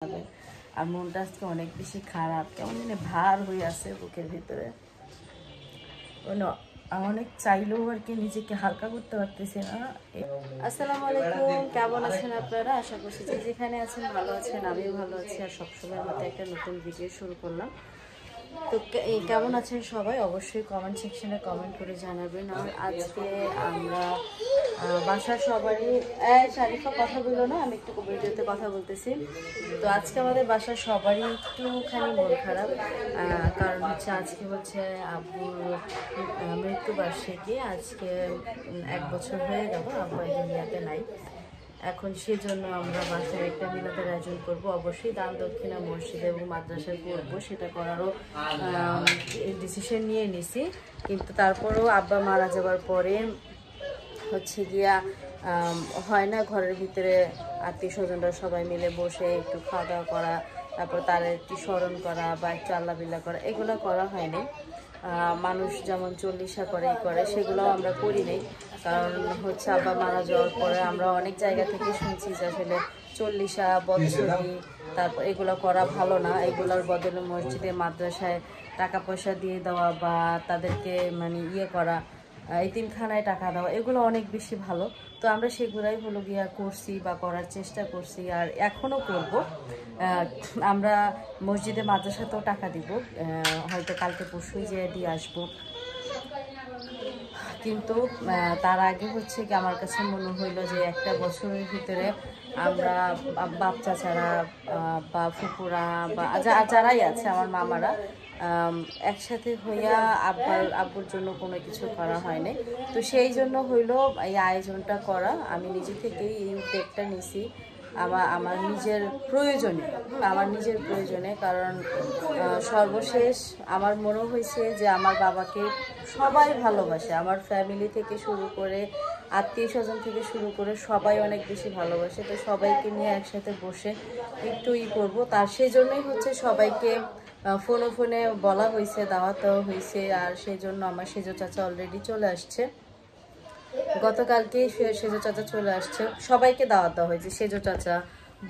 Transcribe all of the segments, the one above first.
হবে। আর মনটা আজকে অনেক বেশি খারাপ, কেমন জানি ভার হয়ে আছে বুকের ভিতরে। অনেক চাইলেও আর কি নিজেকে হালকা করতে পারতেছি না। আসসালামু আলাইকুম, কেমন আছেন আপনারা? আশা করছি যে যেখানে আছেন ভালো আছেন, আমিও ভালো আছি। আর সবসময়ের মতো একটা নতুন ভিডিও শুরু করলাম। তো কেমন আছেন সবাই? অবশ্যই কমেন্ট সেকশনে কমেন্ট করে জানাবেন। আর আজকে আমরা বাসার সবারই শারিফা কথা বললো না, আমি একটু ভিডিওতে কথা বলতেছি। তো আজকে আমাদের বাসার সবারই একটুখানি মন খারাপ, কারণ আজকে হচ্ছে আব্বুর মৃত্যুবার্ষিকী। আজকে 1 বছর হয়ে গেল আব্বু এই দুনিয়াতে নাই। এখন সেজন্য আমরা বাসায় একটা মিলাদের আয়োজন করব। অবশ্যই দান দক্ষিণা মসজিদ এবং মাদ্রাসায় করবো, সেটা করারও ডিসিশন নিয়ে নিছি। কিন্তু তারপরেও আব্বা মারা যাওয়ার পরে হচ্ছে গিয়া হয় না ঘরের ভিতরে আত্মীয় স্বজনরা সবাই মিলে বসে একটু খাওয়া দাওয়া করা, তারপর তার একটু স্মরণ করা বা একটু আল্লাহ বিল্লাহ করা, এগুলো করা হয়নি। মানুষ যেমন চল্লিশা করে সেগুলোও আমরা করি নাই। কারণ হচ্ছে আব্বা মারা যাওয়ার পরে আমরা অনেক জায়গা থেকে শুনছি যে আসলে চল্লিশা বৎসরী তারপর এগুলো করা ভালো না। এগুলোর বদলে মসজিদে মাদ্রাসায় টাকা পয়সা দিয়ে দেওয়া বা তাদেরকে মানে করা, এতিমখানায় টাকা দেওয়া, এগুলো অনেক বেশি ভালো। তো আমরা সেগুলাই হলো গিয়া করছি বা করার চেষ্টা করছি, আর এখনও করব। আমরা মসজিদে মাদ্রাসাতেও টাকা দিব, হয়তো কালকে পরশুই যেয়ে দিয়ে আসবো। কিন্তু তার আগে হচ্ছে কি আমার কাছে মনে হইলো যে একটা বছরের ভিতরে আমরা বাপ চাচারা বা ফুপুরা বা যারাই আছে আমার মামারা একসাথে হইয়া আব্বুর জন্য কোনো কিছু করা হয়নি। তো সেই জন্য হইলো এই আয়োজনটা করা। আমি নিজে থেকেই এই উদ্যোগটা নিছি আমার নিজের প্রয়োজনে। কারণ সর্বশেষ আমার মনে হয়েছে যে আমার বাবাকে সবাই ভালোবাসে, আমার ফ্যামিলি থেকে শুরু করে আত্মীয় স্বজন থেকে শুরু করে সবাই অনেক বেশি ভালোবাসে। তো সবাইকে নিয়ে একসাথে বসে একটু করবো, তার সেই জন্যই হচ্ছে সবাইকে ফোনে বলা হয়েছে, দাওয়াত দেওয়া হয়েছে। আর সেই জন্য আমার সেজো চাচা অলরেডি চলে আসছে, গতকালকেই সেজো চাচা চলে আসছে। সবাইকে দাওয়াত দেওয়া হয়েছে, সেজো চাচা,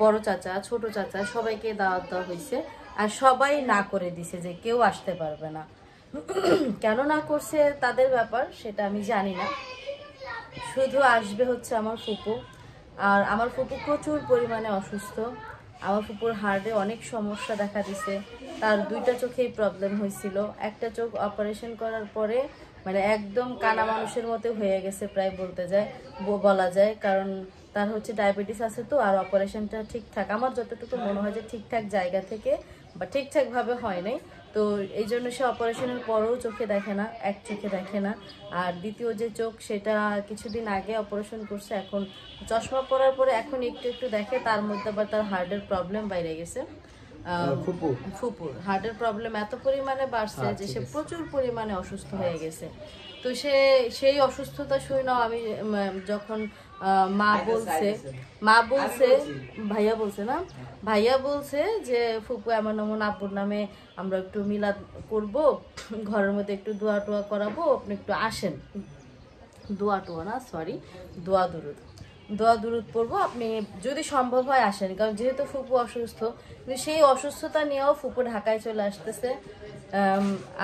বড় চাচা, ছোট চাচা, সবাইকে দাওয়াত দেওয়া হয়েছে। আর সবাই না করে দিছে যে কেউ আসতে পারবে না। কেন না করছে তাদের ব্যাপার, সেটা আমি জানি না। শুধু আসবে হচ্ছে আমার ফুপু। আর আমার ফুপু প্রচুর পরিমাণে অসুস্থ। আমার ফুপুর হার্টে অনেক সমস্যা দেখা দিছে। তার 2টা চোখেই প্রবলেম হয়েছিল। একটা চোখ অপারেশন করার পরে মানে একদম কানা মানুষের মতো হয়ে গেছে প্রায় বলা যায়। কারণ তার হচ্ছে ডায়াবেটিস আছে। তো আর অপারেশনটা ঠিকঠাক, আমার যতটুকু মনে হয় যে ঠিকঠাক জায়গা থেকে বা ঠিকঠাকভাবে হয় নাই। তো এই জন্য সে অপারেশনের পরেও চোখে দেখে না, এক চোখে দেখে না। আর দ্বিতীয় যে চোখ, সেটা কিছুদিন আগে অপারেশন করছে। এখন চশমা পরার পরে এখন একটু একটু দেখে। তার মধ্যে আবার তার হার্টের প্রবলেম বাইরে গেছে। ফুপুর হার্টের প্রবলেম এত পরিমাণে বাড়ছে যে সে প্রচুর পরিমাণে অসুস্থ হয়ে গেছে। তো সেই অসুস্থতা শুনে আমি যখন মা বলছে ভাইয়া বলছে যে ফুপু এমন এমন আব্বুর নামে আমরা একটু মিলাদ করব, ঘরের মধ্যে একটু দোয়া টোয়া করাবো, আপনি একটু আসেন। দোয়া দুরুদ পড়বো, আপনি যদি সম্ভব হয় আসেন। কারণ যেহেতু ফুপু অসুস্থ, কিন্তু সেই অসুস্থতা নিয়েও ফুপু ঢাকায় চলে আসতেছে।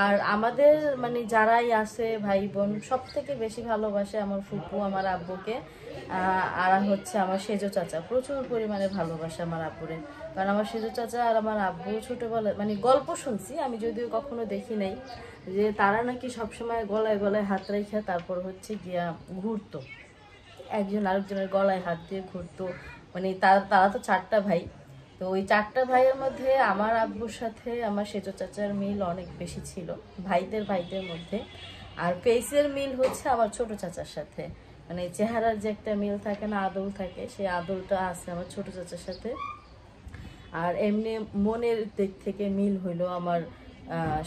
আর আমাদের মানে যারাই আছে ভাই বোন, সব থেকে বেশি ভালোবাসে আমার ফুপু আমার আব্বুকে। আর হচ্ছে আমার সেজো চাচা প্রচুর পরিমাণে ভালোবাসে আমার আব্বুরে। কারণ আমার সেজো চাচা আর আমার আব্বু ছোটবেলায় মানে গল্প শুনছি, আমি যদিও কখনো দেখি নাই, যে তারা নাকি সবসময় গলায় গলায় হাত রেখে তারপর হচ্ছে গিয়া ঘুরতো, একজন আরেকজনের গলায় হাত দিয়ে ঘুরতো। মানে তারা তো 4টা ভাই। তো ওই 4টা ভাইয়ের মধ্যে আমার আব্বুর সাথে আমার সেজো চাচার মিল অনেক বেশি ছিল, ভাইদের মধ্যে। আর ফেসের মিল হচ্ছে আমার ছোট চাচার সাথে, মানে চেহারার যে একটা মিল থাকে না, আদল থাকে, সেই আদলটা আছে আমার ছোট চাচার সাথে। আর এমনি মনের দিক থেকে মিল হইলো আমার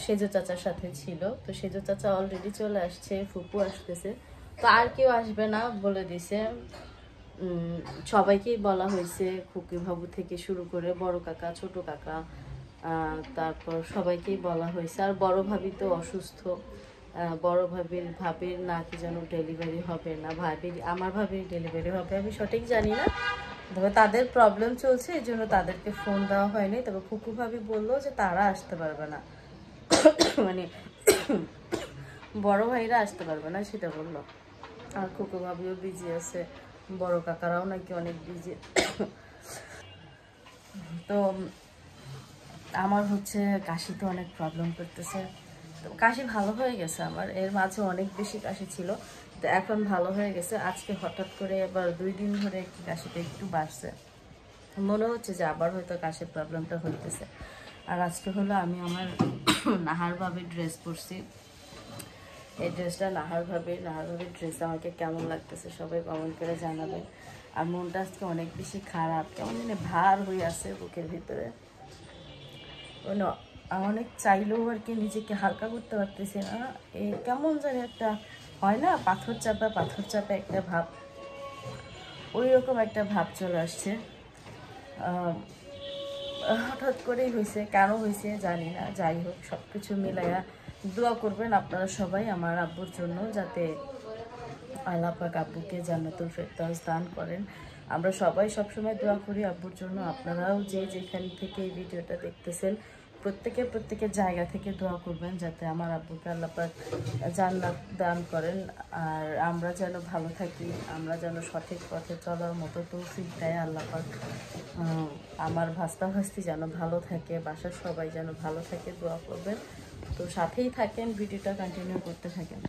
সেজো চাচার সাথে ছিল। তো সেজো চাচা অলরেডি চলে আসছে, ফুপু আসতেছে, তো আর কেউ আসবে না বলে দিছে। সবাইকেই বলা হয়েছে, খুকি বাবু থেকে শুরু করে বড় কাকা, ছোট কাকা, তারপর সবাইকেই বলা হয়েছে। আর বড় ভাবি তো অসুস্থ, বড় ভাবির না কি যেন ডেলিভারি হবে না, আমার ভাবির ডেলিভারি হবে, আমি সঠিক জানি না। তবে তাদের প্রবলেম চলছে, এই জন্য তাদেরকে ফোন দেওয়া হয়নি। তবে ফুকু ভাবি বললো যে তারা আসতে পারবে না, মানে বড় ভাইরা আসতে পারবে না সেটা বললো। আর ফুকু ভাবিও বিজি আছে, বড় কাকারাও নাকি অনেক বিজি। তো আমার হচ্ছে কাশিতে অনেক প্রবলেম করতেছে। তো কাশি ভালো হয়ে গেছে আমার, এর মাঝে অনেক বেশি কাশি ছিল, তো এখন ভালো হয়ে গেছে। আজকে হঠাৎ করে এবার 2 দিন ধরে একটু কাশিটা একটু বাড়ছে, মনে হচ্ছে যে আবার হয়তো কাশির প্রবলেমটা হইতেছে। আর আজকে হলো আমি আমার নাহার ভাবে ড্রেস পরছি, এই ড্রেসটা নাহার ভাবির ড্রেস। আমাকে কেমন লাগতেছে সবাই কমেন্ট করে জানাবেন। আর মনটা আজকে অনেক বেশি খারাপ, কেমন মানে ভার হয়ে আছে বুকের ভিতরে। অনেক চাইলেও আর কি নিজেকে হালকা করতে পারতেছি না। এই কেমন জানি একটা হয় না, পাথর চাপা একটা ভাব, ওই রকম একটা ভাব চলে আসছে। হঠাৎ করেই হয়েছে, কেন হয়েছে জানি না। যাই হোক, সব কিছু মিলাইয়া দোয়া করবেন আপনারা সবাই আমার আব্বুর জন্য, যাতে আল্লাহ পাক আব্বুকে জান্নাতুল ফেরদাউস দান করেন। আমরা সবাই সবসময় দোয়া করি আব্বুর জন্য। আপনারাও যে যেখান থেকে এই ভিডিওটা দেখতেছেন প্রত্যেকের জায়গা থেকে দোয়া করবেন, যাতে আমার আব্বুকে আল্লাহ পাক জান্নাত দান করেন। আর আমরা যেন ভালো থাকি, আমরা যেন সঠিক পথে চলার মতো তৌফিক দেয় আল্লাহ পাক। আমার ভাস্তা ভাস্তি যেন ভালো থাকে, বাসার সবাই যেন ভালো থাকে, দোয়া করবেন। তো সাথেই থাকেন, ভিডিওটা কন্টিনিউ করতে থাকেন।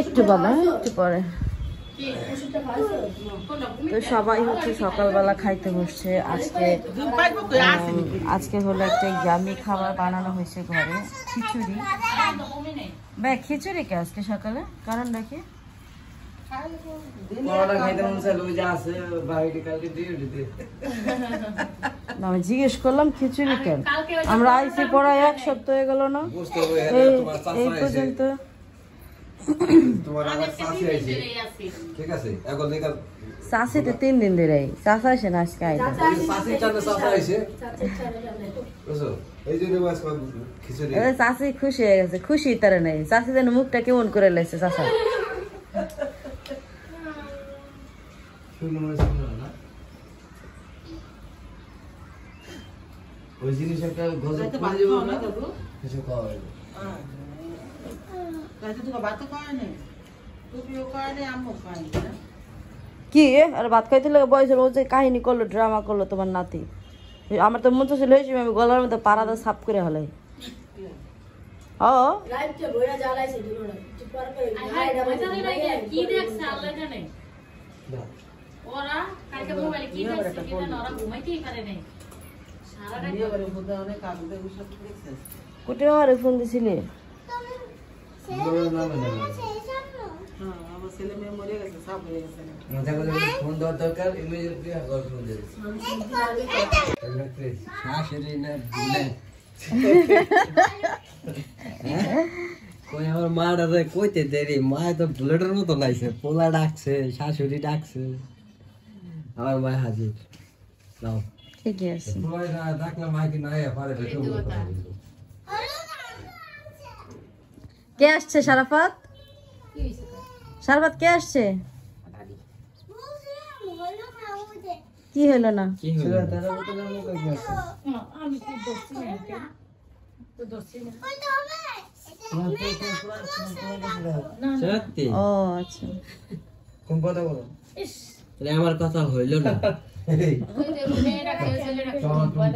একটু বাবা, একটু পরে। তো সবাই হচ্ছে সকালবেলা খাইতে বসছে। আজকে হলো একটা ইয়ামি খাবার বানানো হয়েছে ঘরে, খিচুড়ি। ভাই খিচুড়ি কে আজকে সকালে কারণ নাকি আমি জিজ্ঞেস করলাম খিচুড়ি কেন, আমরা আইসি পড়ায় 1 সপ্তাহ হয়ে গেল না এই পর্যন্ত। চাষি তো 3 দিন ধরে, চাষা আসে না আজকে চাষি খুশি হয়ে গেছে, খুশি তারা নেই। চাষি যেন মুখটা কেমন করে লেছে চাষা। ওই জিনিস একটা গজব করে দিব না কিছু খাওয়া হবে। কি আর ভাত খাইতে লাগে বয়সের ও যে কাহিনী করলো, ড্রামা করলো তোমার নাতি। আমার তো মন চাইছিল আমি গলার মধ্যে পাড়াটা সাফ করে হলাই। কোটি বাবারে ফোন দিছিলি? ফোন দেওয়ার দরকার, ইমিডিয়েটলি ফোন দিয়ে কই আমার মা দাদা কইতে দেরি, মা তো বুলেটের মতো নাইছে, পোলা ডাকছে, শাশুড়ি ডাকছে, আমার মা হাজির। নাও ঠিকই আছে। কে আসছে? শারাফাত, শারাফাত কে আসছে? কি হলো না? ও আচ্ছা, আমার কথা হইল না।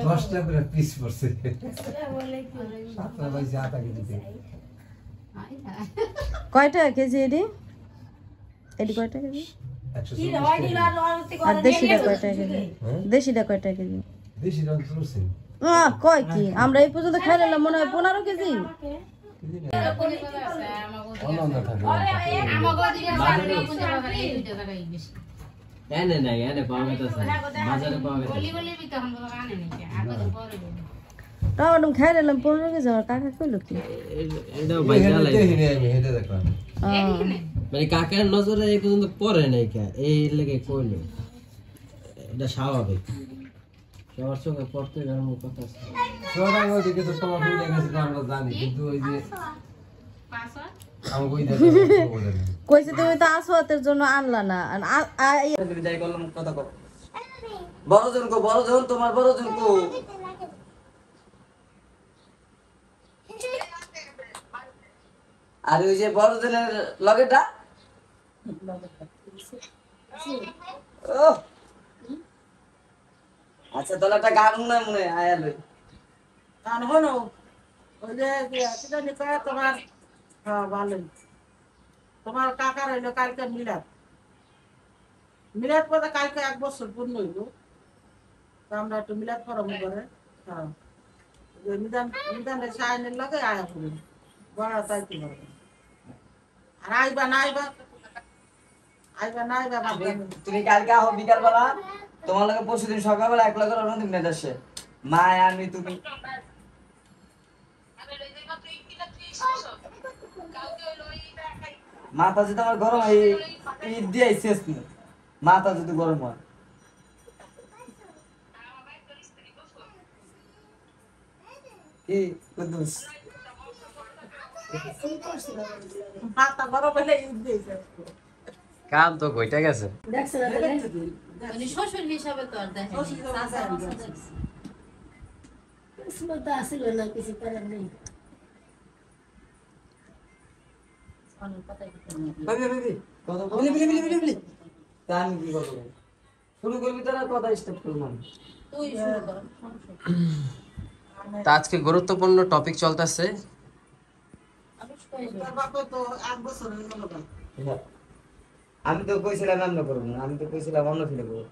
10টা করে পিস পড়ছে। কয়টা কেজি এডি? এডি কয়টা কেজি? আর দেশিটা কয়টা কেজি? দেশিটা কয়টা কেজি? দেশিটা করছে কয় কি আমরা এই পর্যন্ত খাই নিলাম মনে হয় 15 কেজি। টমেটো খাই নিলাম 15 কেজি। আমার কাকা কইলো কি মানে কাকার নজরে এই পর্যন্ত পড়ে নাই কে, এই লেগে কইলো এটা স্বাভাবিক। সবার সঙ্গে পড়তে যাওয়ার কথা আছে সবাই ওইদিকে তো তোমার ভুলে গেছে আমরা জানি কিন্তু ওই যে আমাকে ওই দেখো বলে না কইছে তুমি তো আসওয়াতের জন্য আনলা না তুমি যাই করলাম কথা কও বড় জন তোমার বড় জন কো আর ওই যে বড় জনের লগেটা ও আচ্ছা তাহলে একটা গান মনে আয়ালে গান হলো ওই যে সেটা নিতে তোমার ভালোই তোমার কাকার হইলো কালকে মিলাদ পরে কালকে 1 বছর পূর্ণ হইল তো আমরা একটু মিলাদ পড়াবো করে হ্যাঁ নিদানের সায়নের লগে আয়া পড়ি বড় তাইতে পারবে আর আইবা না তুমি কালকে আহো বিকাল বেলা তোমার লগে পরশুদিন সকালবেলা এক লগে রওনা দিন দেশে মা আমি তুমি মাথা যদি আমার গরম হয় ঈদ দিয়ে শেষ না মাথা যদি গরম হয় কি কুদ্দুস মাথা গরম হলে ঈদ দিয়েছে কাম তো কইটা গেছে মানে শ্বশুর হিসাবে তো আর দেখেন কথা বলি তা আমি কি কথা বলবো শুরু করবি তারা কথা স্টার্ট করবো তুই শুরু কর তা আজকে গুরুত্বপূর্ণ টপিক চলতেছে তার বাবা তো 1 বছর হয়ে গেল আমি তো কইছিলাম আমরা করবো না আমি তো কইছিলাম অন্য ফিলে করবো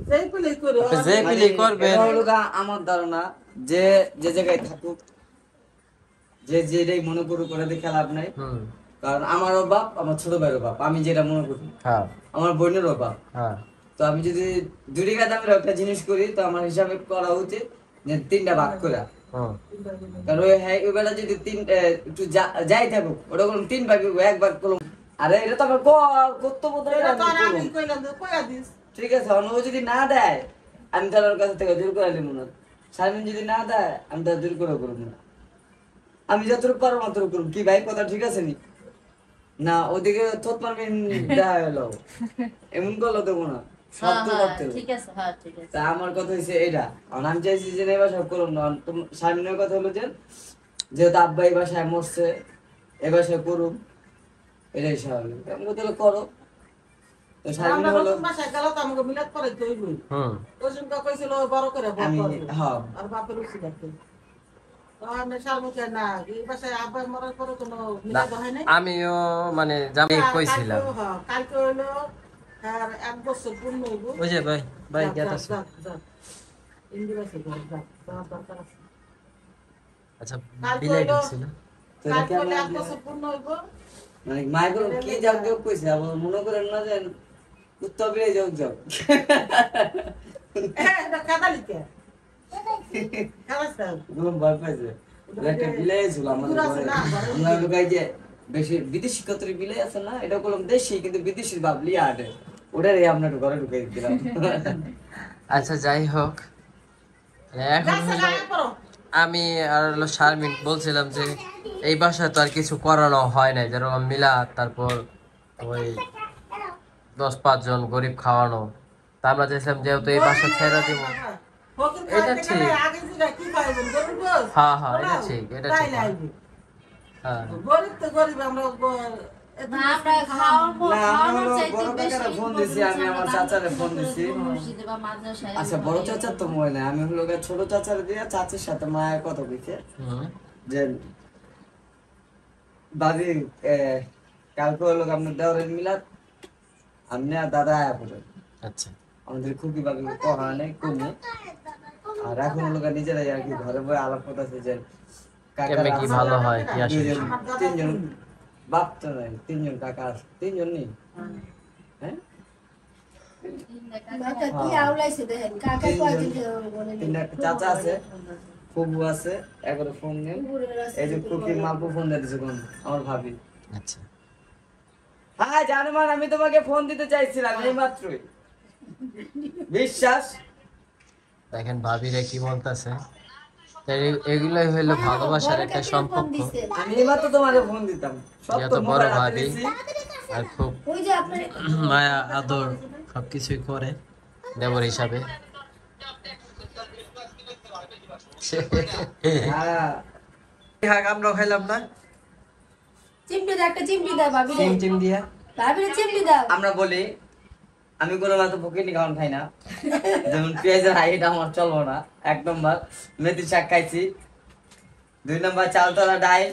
যেই পেলে করো যে পিলি করবেন এটা হলো গা আমার ধারণা যে যে জায়গায় থাকুক যে যেটাই মনে করুক করে দেখে লাভ নাই কারণ আমারও বাপ আমার ছোট ভাইয়েরও বাপ আমি যেটা মনে করি হ্যাঁ আমার বোনেরও বাপ হ্যাঁ তো আমি যদি দুটি দামের একটা জিনিস করি তো আমার হিসাবে করা উচিত যে 3টা ভাগ করে কারণ ওই হ্যাঁ ওই বেলা যদি একটু যাই থাকুক ওটা কোনো 3 ভাগ এক ভাগ করলাম আরে এটা তো আমার কর্তব্য তো এটা এটা তো আর আমি আমি করলাম। কইলাম যে কইয়া দিস ঠিক আছে অন্য যদি না দেয় আমি তার ওর কাছে থেকে দূর করে নিব না শারমিন যদি না দেয় আমি তার দূর করে করব না আমি যতটুকু পারবো অতটুকু করব কি ভাই কথা ঠিক আছে নি না ওদিকে থত মারবেন দেখা হলো এমন করলো দেবো না সব তো করতে হবে ঠিক আছে হ্যাঁ ঠিক আছে তা আমার কথা হচ্ছে এটা আর আমি চাইছি যে এবার সব করুন না শারমিনের কথা হলো যে যেহেতু আব্বা এই বাসায় মরছে এ বাসায় করুন এটাই স্বাভাবিক আমি তাহলে করো তো শারমিন আমরা হলো নতুন বাসায় গেল তো আমাকে মিলাদ করে তো হইবই ওই জন্য কইছিল বড় করে বড় আমি করবে। হ্যাঁ আর বাপের উচিত আছে তো আমি শারমুখে না এই বাসায় আব্বার মরার পরে কোনো মিলাদ হয় নাই আমিও মানে জামাই কইছিলাম কালকে হইলো আর 1 বছর পূর্ণ হইব ওই যে ভাই যাক, গেট যাক, আছে যাক, যাক। ইন্দিরাছে যাক, যাক, যাওয়ার দরকার আছে। আচ্ছা কালকে বিলাই হইলো ঢুকছিল তো এটা কালকে হইলো কেমন 1 বছর পূর্ণ হইব মানে মাইক্রো কি যাক যোগ কইছে আবার মনে করেন না যে উত্তর বিলে যোগ যোগ এটা কাদালিকে কাদাস্তা ঘুম ভয় পাইছে একটা বিলাই ছিল আমাদের কুকুর আছে ঘরে না, ঘরে আমরা লোকাই যে বেশি বিদেশি কতরি বিলাই আছে না এটা করলাম দেশি কিন্তু বিদেশি ভাবলি আটে ওটারে আমরা একটু ঘরে ঢুকাই দিলাম আচ্ছা যাই হোক এখন গাছে হলো গায়ে পড়ো আমি আর হলো শারমিন বলছিলাম যে এই বাসায় তো আর কিছু করানো হয় নাই যেরকম মিলাদ তারপর ওই 10-5 জন গরিব খাওয়ানো তা আমরা চাইছিলাম যেহেতু এই বাসা ছেড়ে দিব ফকির এটা খাইতে ঠিক। গেলে আগে যেটা কি পাইবেন গরিব গোস? হ্যাঁ, হ্যাঁ, এটা ওরাও ঠিক, এটা তাই ঠিক। লাইবে। হ্যাঁ গরিব তো গরিব আমরা এত না, আমরা খাওয়াবো, না, আমি খাওয়ানোর হলো চাইতে বড় বেশি কাকারে ফোন important দিছি, আমি হচ্ছে আমার আমরা চাচারে দান ফোন করে দিছি। দেবো মসজিদে বা মাদ্রাসায়। আচ্ছা বড় চাচার তো মনে নাই আমি হলো গিয়ে ছোট চাচার দিয়ে চাচির সাথে মায়ের কথা কইছে যে বাড়ি কালকে হলো আপনার দেওয়ারের মিলাদ আপনি আর দাদা আয়া পড়ে আচ্ছা আমাদের খুবই ভাবে পড়া নেই কমে আর এখন হলো গিয়ে নিজেরাই আর কি ঘরে বই আলাপ করতেছে যে কেমনে কি ভালো হয় কি আসে দুইজন, তিনজন বাপ তো নাই 3 জন কাকা আছে 3 জন নেই হ্যাঁ তিনটা চাচা আছে ফুবু আছে একবারে ফোন নেই এই যে কুকি মাপু ফোন দিতেছে কোন আমার ভাবি আচ্ছা হ্যাঁ জানমান আমি তোমাকে ফোন দিতে চাইছিলাম এই মাত্রই বিশ্বাস দেখেন ভাবিরা কি বলতেছে। এগুলাই হইলো ভালোবাসার একটা সম্পর্ক। আমি এবার তো তোমাকে ফোন দিতাম, সব যত তো বড় মোবাইল হাতে ভাবি নিছি। আর খুব মায়া আদর সবকিছুই করে দেবর হিসাবে। হ্যাঁ, হাক আমরা খাইলাম না চিমটি দাও, একটা চিমটি দাও ভাবি রে, চিম চিম দিয়া। ভাবি রে চিমটি দাও। আমরা বলি আমি কোনো মাত্র পকেটি খাওয়ান খাই না, যেমন পেঁয়াজের হাইট আমার চলবো না। 1 নম্বর মেথি শাক খাইছি, 2 নম্বর চালতলা ডাইল,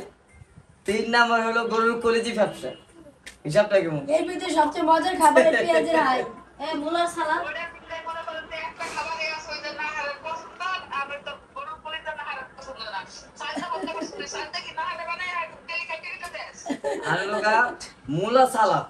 3 নম্বর হলো গরুর কলিজি ব্যবসা। হিসাবটা কেমন? এর ভিতরে সবচেয়ে মজার খাবার পেঁয়াজের হাই, মুলার সালাদ। আর লোকা মূলা সালাদ,